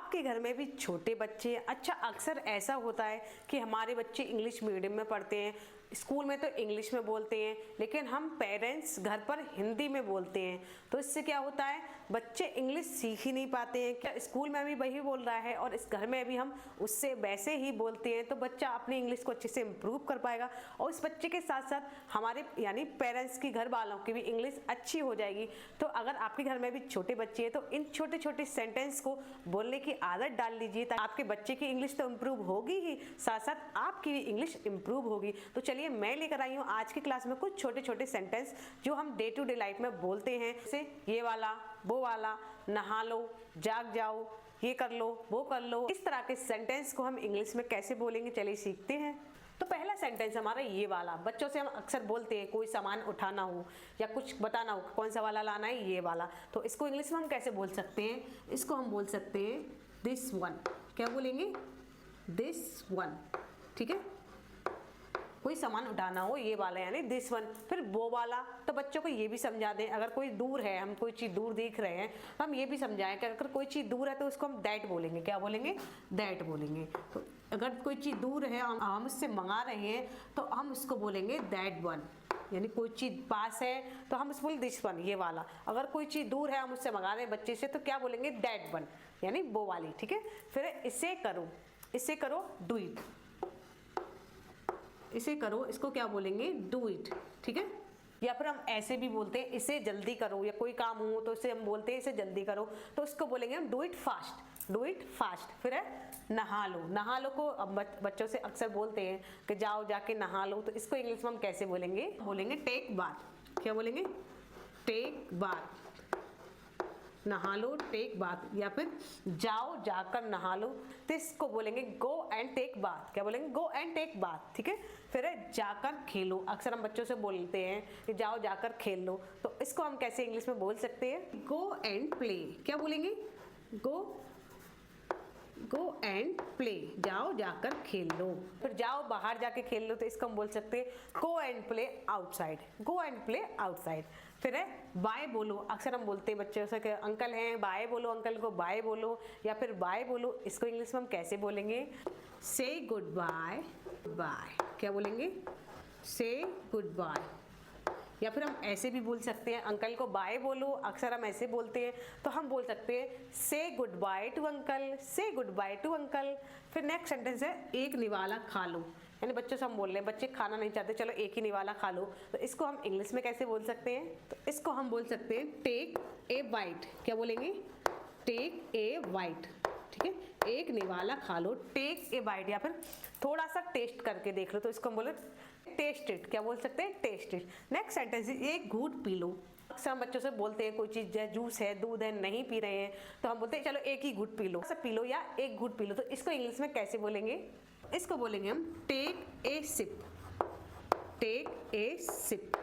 आपके घर में भी छोटे बच्चे, अच्छा अक्सर ऐसा होता है कि हमारे बच्चे इंग्लिश मीडियम में पढ़ते हैं, स्कूल में तो इंग्लिश में बोलते हैं, लेकिन हम पेरेंट्स घर पर हिंदी में बोलते हैं। तो इससे क्या होता है, बच्चे इंग्लिश सीख ही नहीं पाते हैं। क्या स्कूल में भी वही बोल रहा है और इस घर में भी हम उससे वैसे ही बोलते हैं, तो बच्चा अपनी इंग्लिश को अच्छे से इम्प्रूव कर पाएगा और उस बच्चे के साथ साथ हमारे यानी पेरेंट्स की, घर वालों की भी इंग्लिश अच्छी हो जाएगी। तो अगर आपके घर में भी छोटे बच्चे हैं तो इन छोटे छोटे सेंटेंस को बोलने की आदत डाल लीजिए, ताकि आपके बच्चे की इंग्लिश तो इम्प्रूव होगी ही, साथ साथ आपकी भी इंग्लिश इम्प्रूव होगी। तो चलिए मैं लेकर आई हूँ आज की क्लास में कुछ छोटे छोटे सेंटेंस जो हम डे टू डे लाइफ में बोलते हैं, जैसे ये वाला, वो वाला, नहा लो, जाग जाओ, ये कर लो, वो कर लो। इस तरह के सेंटेंस को हम इंग्लिश में कैसे बोलेंगे, चलिए सीखते हैं। तो पहला सेंटेंस हमारा ये वाला, बच्चों से हम अक्सर बोलते हैं, कोई सामान उठाना हो या कुछ बताना हो, कौन सा वाला लाना है, ये वाला। तो इसको इंग्लिश में हम कैसे बोल सकते हैं, इसको हम बोल सकते हैं दिस वन। क्या बोलेंगे, दिस वन, ठीक है। कोई सामान उठाना हो, ये वाला यानी दिस वन। फिर वो वाला, तो बच्चों को ये भी समझा दें, अगर कोई दूर है, हम कोई चीज़ दूर देख रहे हैं, तो हम ये भी समझाएं कि अगर कोई चीज़ दूर है तो उसको हम दैट बोलेंगे। क्या बोलेंगे, दैट बोलेंगे। तो अगर कोई चीज़ दूर है, हम उससे मंगा रहे हैं, तो हम उसको बोलेंगे दैट वन। यानी कोई चीज़ पास है तो हम उसको बोलेंगे दिस वन, ये वाला। अगर कोई चीज़ दूर है, हम उससे मंगा रहे हैं बच्चे से, तो क्या बोलेंगे, दैट वन, यानी वो वाली, ठीक है। फिर इसे करो, इसे करो, डू इट, इसे करो, इसको क्या बोलेंगे, डू इट, ठीक है। या फिर हम ऐसे भी बोलते हैं, इसे जल्दी करो, या कोई काम हो तो इसे हम बोलते हैं इसे जल्दी करो, तो इसको बोलेंगे हम do it fast, do it fast. फिर है नहा लो, नहा लो को अब बच्चों से अक्सर बोलते हैं कि जाओ जाके नहा लो, तो इसको इंग्लिश में हम कैसे बोलेंगे, बोलेंगे टेक बाथ। क्या बोलेंगे, टेक बाथ, नहा लो, टेक बाथ। या फिर जाओ जाकर नहा लो, तो इसको बोलेंगे गो एंड टेक बाथ। क्या बोलेंगे, गो एंड टेक बाथ, ठीक है। फिर है जाकर खेलो, अक्सर हम बच्चों से बोलते हैं कि जाओ जाकर खेल लो, तो इसको हम कैसे इंग्लिश में बोल सकते हैं, गो एंड प्ले। क्या बोलेंगे, गो एंड प्ले, जाओ जाकर खेल लो। फिर जाओ बाहर जाके खेल लो, तो इसको हम बोल सकते हैं go and play outside, go and play outside. फिर है बाय बोलो, अक्सर हम बोलते हैं बच्चों से कि अंकल हैं, बाय बोलो, अंकल को बाय बोलो, या फिर बाय बोलो, इसको इंग्लिश में हम कैसे बोलेंगे, से गुड बाय, बाय। क्या बोलेंगे, से गुड बाय। या फिर हम ऐसे भी बोल सकते हैं, अंकल को बाय बोलो, अक्सर हम ऐसे बोलते हैं, तो हम बोल सकते हैं से गुड बाय टू अंकल, से गुड बाय टू अंकल। फिर नेक्स्ट सेंटेंस है एक निवाला खा लो, यानी बच्चों से हम बोल रहे हैं, बच्चे खाना नहीं चाहते, चलो एक ही निवाला खा लो, तो इसको हम इंग्लिश में कैसे बोल सकते हैं, तो इसको हम बोल सकते हैं टेक ए बाइट। क्या बोलेंगे, टेक ए बाइट, ठीक है। एक निवाला खा लो, टेक ए बाइट। या फिर थोड़ा सा टेस्ट करके देख लो, तो इसको हम बोले टेस्ट इट। क्या बोल सकते हैं, टेस्ट इट। नेक्स्ट सेंटेंस, एक घूंट पी लो। अक्सर हम बच्चों से बोलते हैं, कोई चीज़ है, जूस है, दूध है, नहीं पी रहे हैं, तो हम बोलते हैं चलो एक ही घूंट पी लो, सब पी लो या एक घूंट पी लो, तो इसको इंग्लिश में कैसे बोलेंगे, इसको बोलेंगे हम take a sip, take a sip,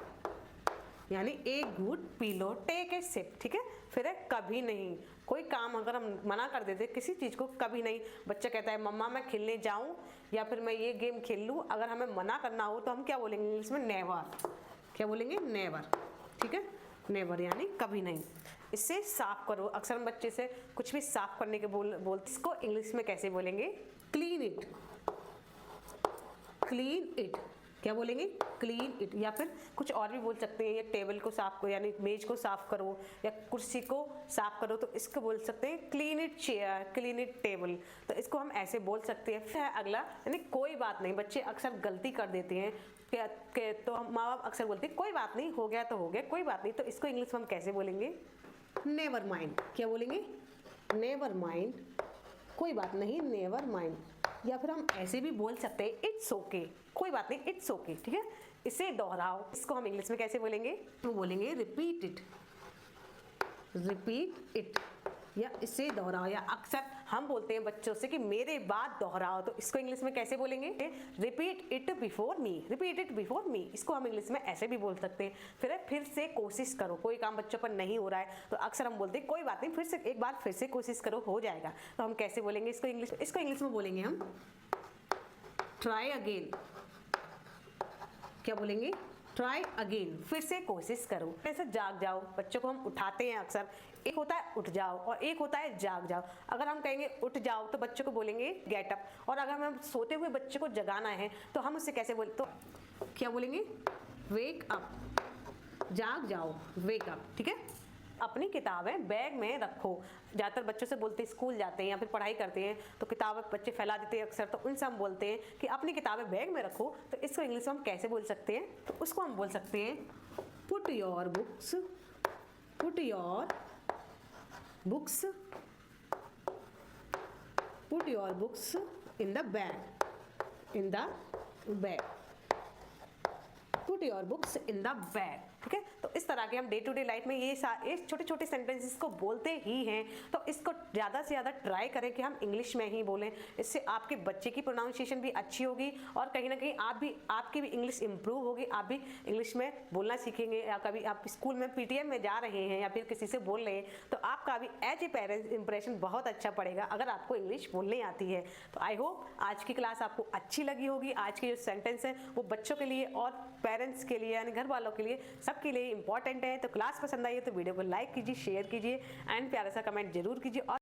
यानी एक घूंट पी लो, टेक ए सिप, ठीक है। फिर है कभी नहीं, कोई काम अगर हम मना कर देते किसी चीज़ को, कभी नहीं, बच्चा कहता है मम्मा मैं खेलने जाऊं या फिर मैं ये गेम खेल लूं, अगर हमें मना करना हो तो हम क्या बोलेंगे इंग्लिश में, नेवर। क्या बोलेंगे, नेवर, ठीक है, नेवर यानी कभी नहीं। इससे साफ करो, अक्सर हम बच्चे से कुछ भी साफ करने के बोलते, इसको इंग्लिश में कैसे बोलेंगे, क्लीन इट, क्लीन इट। क्या बोलेंगे, क्लीन इट। या फिर कुछ और भी बोल सकते हैं, ये टेबल को साफ करो, यानी मेज को साफ करो या कुर्सी को साफ करो, तो इसको बोल सकते हैं clean it chair, clean it table, तो इसको हम ऐसे बोल सकते हैं। फिर अगला, यानी कोई बात नहीं, बच्चे अक्सर गलती कर देते हैं कि तो माँ बाप अक्सर बोलते हैं कोई बात नहीं, हो गया तो हो गया, कोई बात नहीं, तो इसको इंग्लिश में हम कैसे बोलेंगे, नेवर माइंड। क्या बोलेंगे, नेवर माइंड, कोई बात नहीं, नेवर माइंड। या फिर हम ऐसे भी बोल सकते हैं इट्स ओके, कोई बात नहीं, इट्स ओके, ठीक है। इसे दोहराओ, इसको हम इंग्लिश में कैसे बोलेंगे, तो बोलेंगे रिपीट इट, रिपीट इट, या इसे दोहराओ। या अक्सर हम बोलते हैं बच्चों से कि मेरे बात दोहराओ, तो इसको इंग्लिश में कैसे बोलेंगे, repeat it before me, repeat it before me, इसको हम इंग्लिश में ऐसे भी बोल सकते हैं। फिर से कोशिश करो, कोई काम बच्चों पर नहीं हो रहा है तो अक्सर हम बोलते हैं कोई बात नहीं, फिर से एक बार फिर से कोशिश करो, हो जाएगा, तो हम कैसे बोलेंगे इसको इंग्लिश, इसको इंग्लिश में बोलेंगे हम ट्राई अगेन। क्या बोलेंगे, ट्राई अगेन, फिर से कोशिश करो। जैसे जाग जाओ, बच्चों को हम उठाते हैं अक्सर, एक होता है उठ जाओ और एक होता है जाग जाओ। अगर हम कहेंगे उठ जाओ तो बच्चों को बोलेंगे गेट अप, और अगर हम सोते हुए बच्चे को जगाना है तो हम उससे कैसे बोले, तो क्या बोलेंगे, वेक अप, जाग जाओ, वेक अप। ठीक है। अपनी किताबें बैग में रखो। ज़्यादातर बच्चों से बोलते हैं, स्कूल जाते हैं या फिर पढ़ाई करते हैं तो किताबें बच्चे फैला देते हैं अक्सर, तो उनसे हम बोलते हैं कि अपनी किताबें बैग में रखो। तो इसको इंग्लिश में हम कैसे बोल सकते हैं, तो उसको हम बोल सकते हैं put your books, put your books, put your books in the bag, in the bag, put your books in the bag. ठीक है। तो इस तरह के हम डे टू डे लाइफ में ये छोटे छोटे सेंटेंसेस को बोलते ही हैं। तो इसको ज़्यादा से ज़्यादा ट्राई करें कि हम इंग्लिश में ही बोलें। इससे आपके बच्चे की प्रोनाउंसिएशन भी अच्छी होगी और कहीं ना कहीं आपकी भी इंग्लिश इंप्रूव होगी। आप भी इंग्लिश में बोलना सीखेंगे, या कभी आप स्कूल में पीटीएम में जा रहे हैं या फिर किसी से बोल रहे हैं तो आपका भी एज ए पेरेंट्स इंप्रेशन बहुत अच्छा पड़ेगा अगर आपको इंग्लिश बोलने आती है। तो आई होप आज की क्लास आपको अच्छी लगी होगी। आज के जो सेंटेंस हैं वो बच्चों के लिए और पेरेंट्स के लिए यानी घर वालों के लिए सबके लिए इंपॉर्टेंट है। तो क्लास पसंद आई है तो वीडियो को लाइक कीजिए, शेयर कीजिए एंड प्यारा सा कमेंट जरूर कीजिए। और